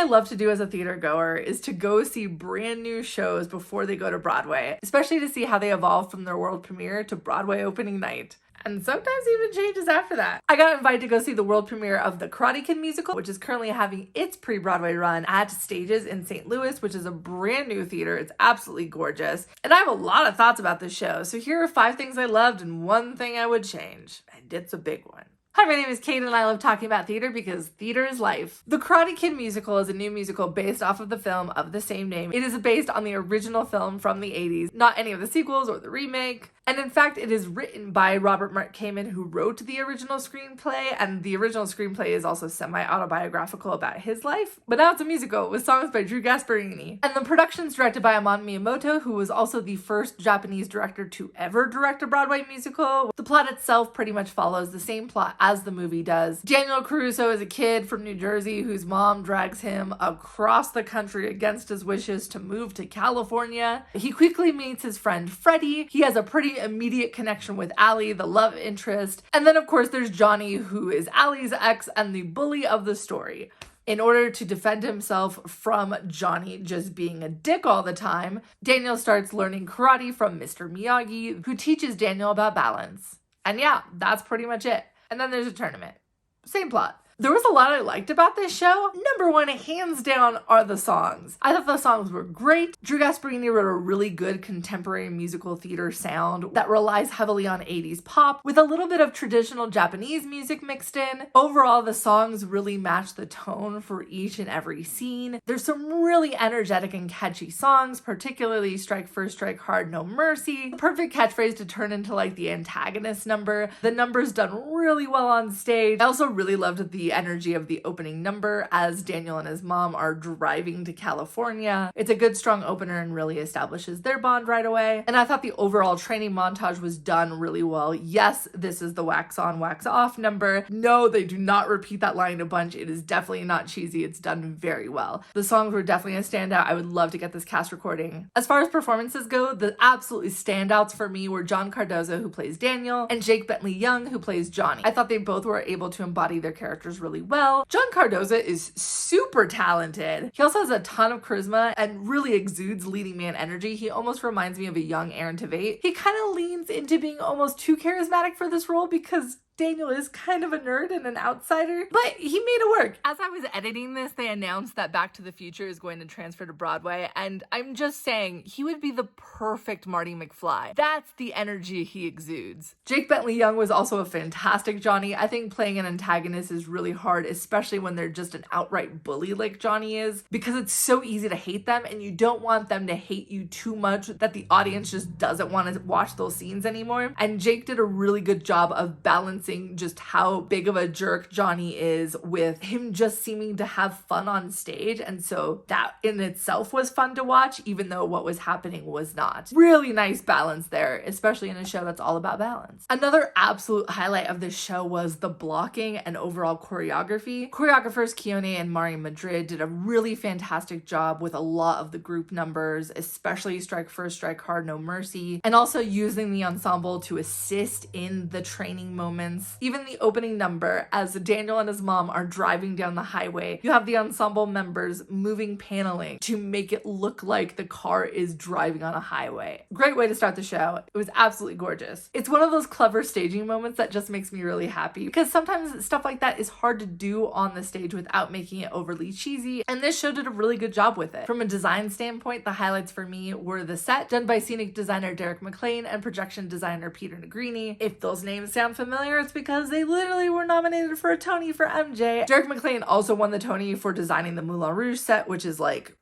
I love to do as a theater goer is to go see brand new shows before they go to Broadway, especially to see how they evolve from their world premiere to Broadway opening night. And sometimes even changes after that. I got invited to go see the world premiere of the Karate Kid musical, which is currently having its pre-Broadway run at Stages in St. Louis, which is a brand new theater. It's absolutely gorgeous. And I have a lot of thoughts about this show. So here are 5 things I loved and 1 thing I would change. And it's a big one. Hi, my name is Kate and I love talking about theater because theater is life. The Karate Kid musical is a new musical based off of the film of the same name. It is based on the original film from the 80s, not any of the sequels or the remake. And in fact, it is written by Robert Mark Kamen, who wrote the original screenplay, and the original screenplay is also semi-autobiographical about his life. But now it's a musical with songs by Drew Gasparini. And the production's directed by Amon Miyamoto, who was also the first Japanese director to ever direct a Broadway musical. The plot itself pretty much follows the same plot as the movie does. Daniel Caruso is a kid from New Jersey whose mom drags him across the country against his wishes to move to California. He quickly meets his friend Freddie. He has a pretty immediate connection with Allie, the love interest. And then of course there's Johnny, who is Allie's ex and the bully of the story. In order to defend himself from Johnny just being a dick all the time, Daniel starts learning karate from Mr. Miyagi, who teaches Daniel about balance. And yeah, that's pretty much it. And then there's a tournament. Same plot. There was a lot I liked about this show. Number 1, hands down, are the songs. I thought the songs were great. Drew Gasparini wrote a really good contemporary musical theater sound that relies heavily on 80s pop with a little bit of traditional Japanese music mixed in. Overall, the songs really match the tone for each and every scene. There's some really energetic and catchy songs, particularly Strike First, Strike Hard, No Mercy. Perfect catchphrase to turn into like the antagonist number. The number's done really well on stage. I also really loved the energy of the opening number as Daniel and his mom are driving to California. It's a good strong opener and really establishes their bond right away. And I thought the overall training montage was done really well. Yes, this is the wax on, wax off number. No, they do not repeat that line a bunch. It is definitely not cheesy. It's done very well. The songs were definitely a standout. I would love to get this cast recording. As far as performances go, the absolutely standouts for me were John Cardoza, who plays Daniel, and Jake Bentley Young, who plays Johnny. I thought they both were able to embody their characters really well. John Cardoza is super talented. He also has a ton of charisma and really exudes leading man energy. He almost reminds me of a young Aaron Tveit. He kind of leans into being almost too charismatic for this role because Daniel is kind of a nerd and an outsider, but he made it work. As I was editing this, they announced that Back to the Future is going to transfer to Broadway, and I'm just saying, he would be the perfect Marty McFly. That's the energy he exudes. Jake Bentley Young was also a fantastic Johnny. I think playing an antagonist is really hard, especially when they're just an outright bully like Johnny is, because it's so easy to hate them, and you don't want them to hate you too much that the audience just doesn't want to watch those scenes anymore. And Jake did a really good job of balancing just how big of a jerk Johnny is with him just seeming to have fun on stage. And so that in itself was fun to watch, even though what was happening was not. Really nice balance there, especially in a show that's all about balance. Another absolute highlight of this show was the blocking and overall choreography. Choreographers Keone and Mari Madrid did a really fantastic job with a lot of the group numbers, especially Strike First, Strike Hard, No Mercy, and also using the ensemble to assist in the training moments. Even the opening number, as Daniel and his mom are driving down the highway, you have the ensemble members moving paneling to make it look like the car is driving on a highway. Great way to start the show. It was absolutely gorgeous. It's one of those clever staging moments that just makes me really happy, because sometimes stuff like that is hard to do on the stage without making it overly cheesy, and this show did a really good job with it. From a design standpoint, the highlights for me were the set done by scenic designer Derek McLean and projection designer Peter Negrini. If those names sound familiar, it's because they literally were nominated for a Tony for MJ. Derek McLean also won the Tony for designing the Moulin Rouge set, which is like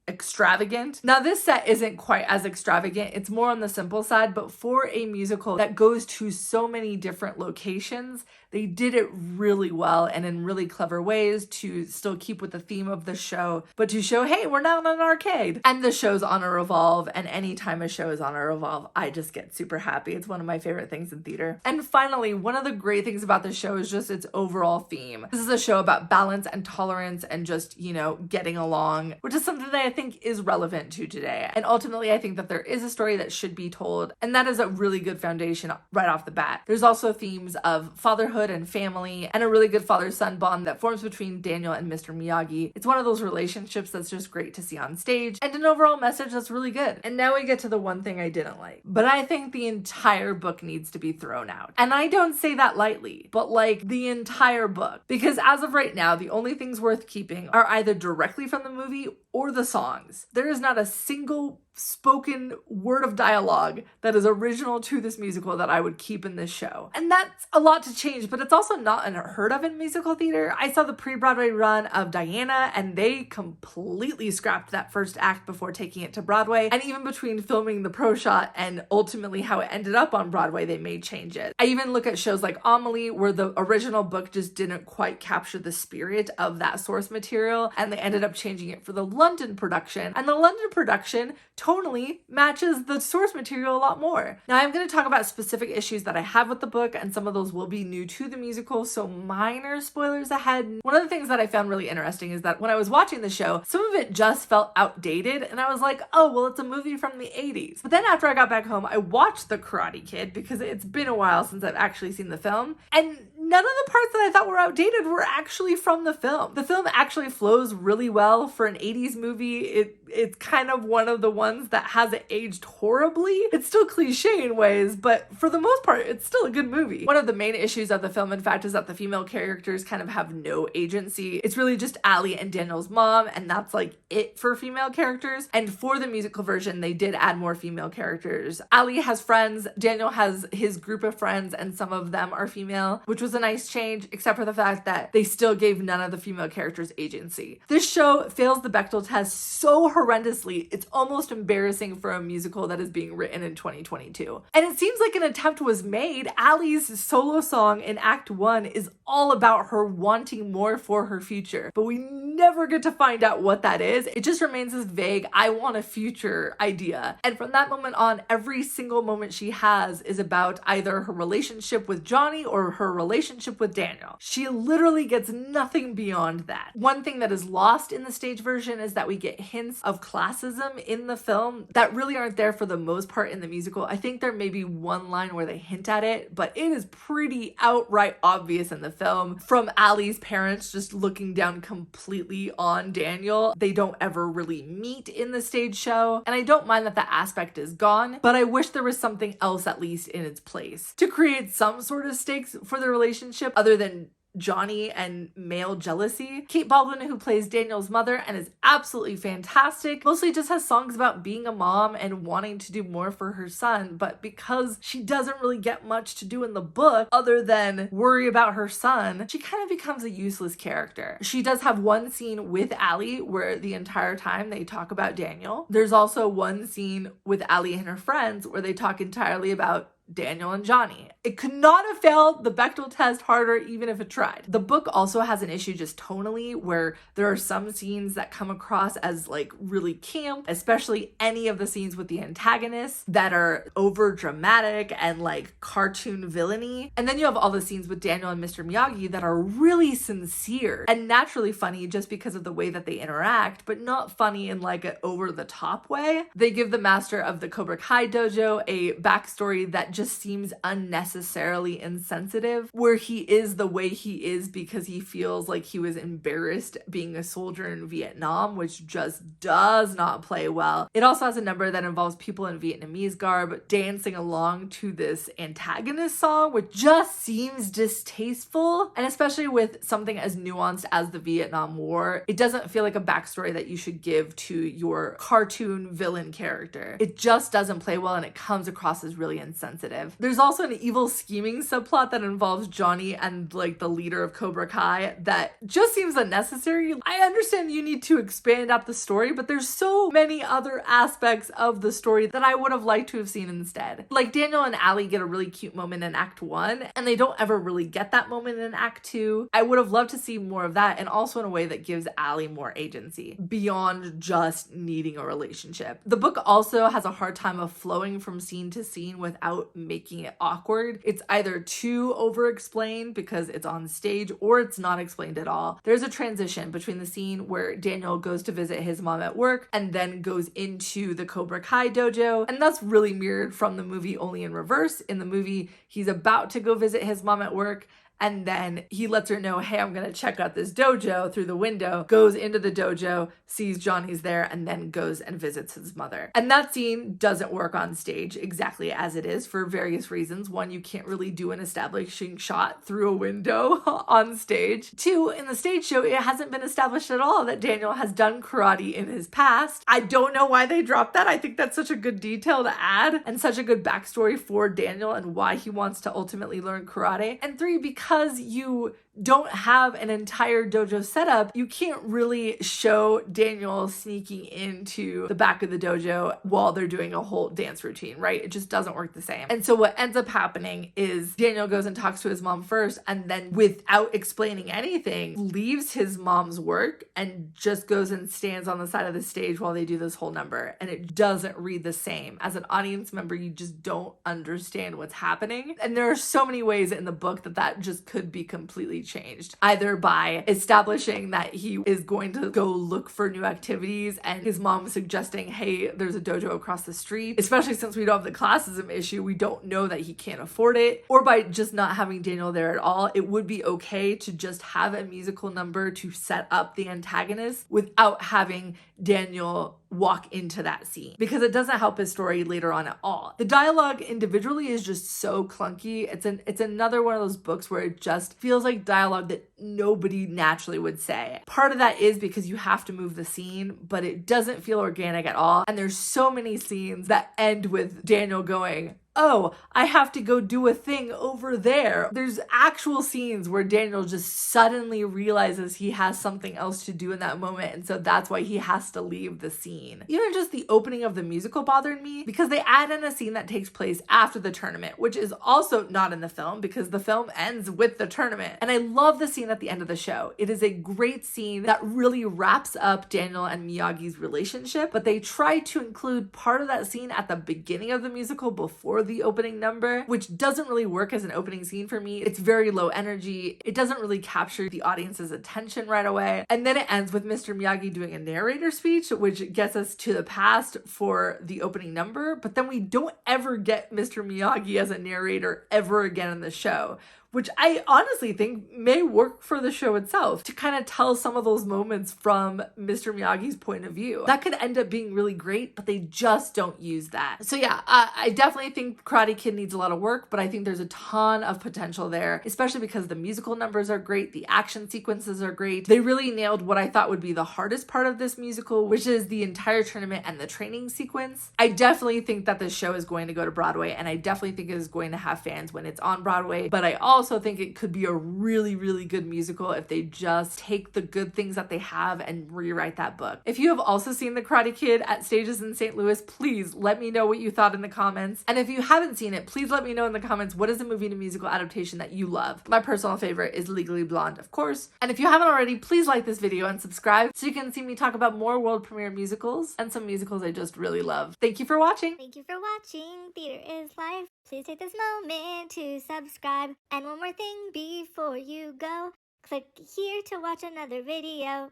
extravagant. Now this set isn't quite as extravagant, it's more on the simple side, but for a musical that goes to so many different locations, they did it really well and in really clever ways to still keep with the theme of the show, but to show, hey, we're not in an arcade. And the show's on a revolve, and anytime a show is on a revolve, I just get super happy. It's one of my favorite things in theater. And finally, one of the great things about the show is just its overall theme. This is a show about balance and tolerance and just, you know, getting along, which is something that I think is relevant to today. And ultimately, I think that there is a story that should be told, and that is a really good foundation right off the bat. There's also themes of fatherhood and family, and a really good father-son bond that forms between Daniel and Mr. Miyagi. It's one of those relationships that's just great to see on stage, and an overall message that's really good. And now we get to the one thing I didn't like. But I think the entire book needs to be thrown out. And I don't say that lightly, but like the entire book. Because as of right now, the only things worth keeping are either directly from the movie or the songs. There is not a single spoken word of dialogue that is original to this musical that I would keep in this show. And that's a lot to change, but it's also not unheard of in musical theater. I saw the pre-Broadway run of Diana, and they completely scrapped that first act before taking it to Broadway. And even between filming the pro shot and ultimately how it ended up on Broadway, they made changes. I even look at shows like Amelie, where the original book just didn't quite capture the spirit of that source material, and they ended up changing it for the London production. And the London production tonally matches the source material a lot more. Now, I'm going to talk about specific issues that I have with the book, and some of those will be new to the musical, so minor spoilers ahead. One of the things that I found really interesting is that when I was watching the show, some of it just felt outdated, and I was like, oh, well, it's a movie from the 80s. But then after I got back home, I watched The Karate Kid, because it's been a while since I've actually seen the film, and none of the parts that I thought were outdated were actually from the film. The film actually flows really well for an 80s movie. It's kind of one of the ones that hasn't aged horribly. It's still cliche in ways, but for the most part, it's still a good movie. One of the main issues of the film, in fact, is that the female characters kind of have no agency. It's really just Allie and Daniel's mom, and that's like it for female characters. And for the musical version, they did add more female characters. Allie has friends, Daniel has his group of friends, and some of them are female, which was a nice change, except for the fact that they still gave none of the female characters agency. This show fails the Bechdel test so horrendously, it's almost embarrassing for a musical that is being written in 2022. And it seems like an attempt was made. Allie's solo song in Act 1 is all about her wanting more for her future, but we never get to find out what that is. It just remains this vague, I want a future idea. And from that moment on, every single moment she has is about either her relationship with Johnny or her relationship with Daniel. She literally gets nothing beyond that. One thing that is lost in the stage version is that we get hints of classism in the film that really aren't there for the most part in the musical. I think there may be one line where they hint at it, but it is pretty outright obvious in the film. From Allie's parents just looking down completely on Daniel. They don't ever really meet in the stage show, and I don't mind that that aspect is gone, but I wish there was something else at least in its place to create some sort of stakes for the relationship other than Johnny and male jealousy. Kate Baldwin, who plays Daniel's mother and is absolutely fantastic, mostly just has songs about being a mom and wanting to do more for her son, but because she doesn't really get much to do in the book other than worry about her son, she kind of becomes a useless character. She does have one scene with Allie where the entire time they talk about Daniel. There's also one scene with Allie and her friends where they talk entirely about Daniel and Johnny. It could not have failed the Bechdel test harder even if it tried. The book also has an issue just tonally where there are some scenes that come across as like really camp, especially any of the scenes with the antagonists that are over dramatic and like cartoon villainy. And then you have all the scenes with Daniel and Mr. Miyagi that are really sincere and naturally funny just because of the way that they interact, but not funny in like an over the top way. They give the master of the Cobra Kai dojo a backstory that just seems unnecessarily insensitive, where he is the way he is because he feels like he was embarrassed being a soldier in Vietnam, which just does not play well. It also has a number that involves people in Vietnamese garb dancing along to this antagonist song, which just seems distasteful. And especially with something as nuanced as the Vietnam War, it doesn't feel like a backstory that you should give to your cartoon villain character. It just doesn't play well, and it comes across as really insensitive. There's also an evil scheming subplot that involves Johnny and like the leader of Cobra Kai that just seems unnecessary. I understand you need to expand out the story, but there's so many other aspects of the story that I would have liked to have seen instead. Like Daniel and Allie get a really cute moment in Act 1, and they don't ever really get that moment in Act 2. I would have loved to see more of that, and also in a way that gives Allie more agency beyond just needing a relationship. The book also has a hard time of flowing from scene to scene without making it awkward. It's either too over-explained because it's on stage, or it's not explained at all. There's a transition between the scene where Daniel goes to visit his mom at work and then goes into the Cobra Kai dojo, and that's really mirrored from the movie, only in reverse. In the movie, he's about to go visit his mom at work, and then he lets her know, hey, I'm going to check out this dojo through the window, goes into the dojo, sees Johnny's there, and then goes and visits his mother. And that scene doesn't work on stage exactly as it is for various reasons. One, you can't really do an establishing shot through a window on stage. Two, in the stage show, it hasn't been established at all that Daniel has done karate in his past. I don't know why they dropped that. I think that's such a good detail to add and such a good backstory for Daniel and why he wants to ultimately learn karate. And three, because you don't have an entire dojo setup, you can't really show Daniel sneaking into the back of the dojo while they're doing a whole dance routine, right? It just doesn't work the same. And so what ends up happening is Daniel goes and talks to his mom first, and then without explaining anything, leaves his mom's work and just goes and stands on the side of the stage while they do this whole number. And it doesn't read the same. As an audience member, you just don't understand what's happening. And there are so many ways in the book that just could be completely changed, either by establishing that he is going to go look for new activities and his mom suggesting, hey, there's a dojo across the street, especially since we don't have the classism issue, we don't know that he can't afford it, or by just not having Daniel there at all. It would be okay to just have a musical number to set up the antagonist without having Daniel walk into that scene, because it doesn't help his story later on at all. The dialogue individually is just so clunky. It's another one of those books where it just feels like dialogue that nobody naturally would say. Part of that is because you have to move the scene, but it doesn't feel organic at all. And there's so many scenes that end with Daniel going, oh, I have to go do a thing over there. There's actual scenes where Daniel just suddenly realizes he has something else to do in that moment, and so that's why he has to leave the scene. Even just the opening of the musical bothered me because they add in a scene that takes place after the tournament, which is also not in the film because the film ends with the tournament. And I love the scene at the end of the show. It is a great scene that really wraps up Daniel and Miyagi's relationship, but they try to include part of that scene at the beginning of the musical before the opening number, which doesn't really work as an opening scene for me. It's very low energy. It doesn't really capture the audience's attention right away. And then it ends with Mr. Miyagi doing a narrator speech, which gets us to the past for the opening number. But then we don't ever get Mr. Miyagi as a narrator ever again in the show, which I honestly think may work for the show itself to kind of tell some of those moments from Mr. Miyagi's point of view. That could end up being really great, but they just don't use that. So yeah, I definitely think Karate Kid needs a lot of work, but I think there's a ton of potential there, especially because the musical numbers are great, the action sequences are great. They really nailed what I thought would be the hardest part of this musical, which is the entire tournament and the training sequence. I definitely think that this show is going to go to Broadway, and I definitely think it is going to have fans when it's on Broadway, but I also think it could be a really, really good musical if they just take the good things that they have and rewrite that book. If you have also seen The Karate Kid at stages in St. Louis, please let me know what you thought in the comments. And if you haven't seen it, please let me know in the comments what is a movie to musical adaptation that you love. My personal favorite is Legally Blonde, of course. And if you haven't already, please like this video and subscribe so you can see me talk about more world premiere musicals and some musicals I just really love. Thank you for watching. Thank you for watching. Theater is Life. Please take this moment to subscribe. And one more thing before you go, click here to watch another video.